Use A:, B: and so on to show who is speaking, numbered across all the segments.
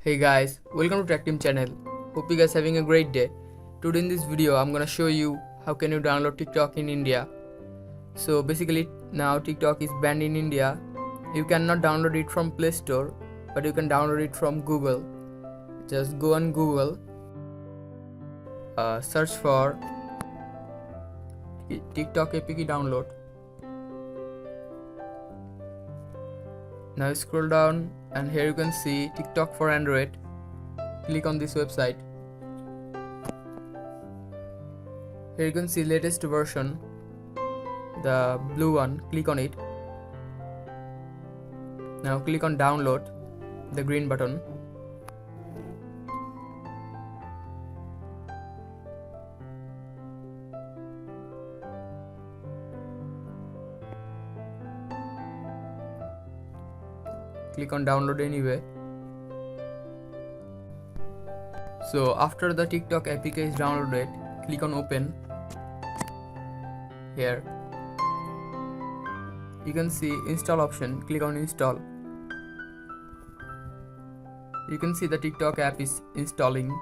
A: Hey guys, welcome to Tech Team channel. Hope you guys having a great day. Today in this video I'm gonna show you how can you download TikTok in India. So basically now TikTok is banned in India. You cannot download it from Play Store, but you can download it from Google. Just go on Google, search for TikTok APK download. Now scroll down and here you can see TikTok for Android. Click on this website. Here you can see latest version, the blue one. Click on it. Now click on download, the green button. Click on download anyway. So after the TikTok APK is downloaded, click on open. Here you can see install option. Click on install. You can see the TikTok app is installing.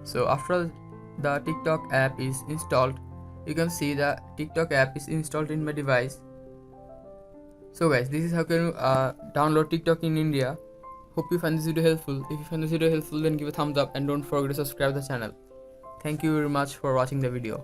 A: So after the TikTok app is installed, you can see the TikTok app is installed in my device. So guys, this is how can you download TikTok in India. Hope you find this video helpful. If you find this video helpful, then give a thumbs up and don't forget to subscribe to the channel. Thank you very much for watching the video.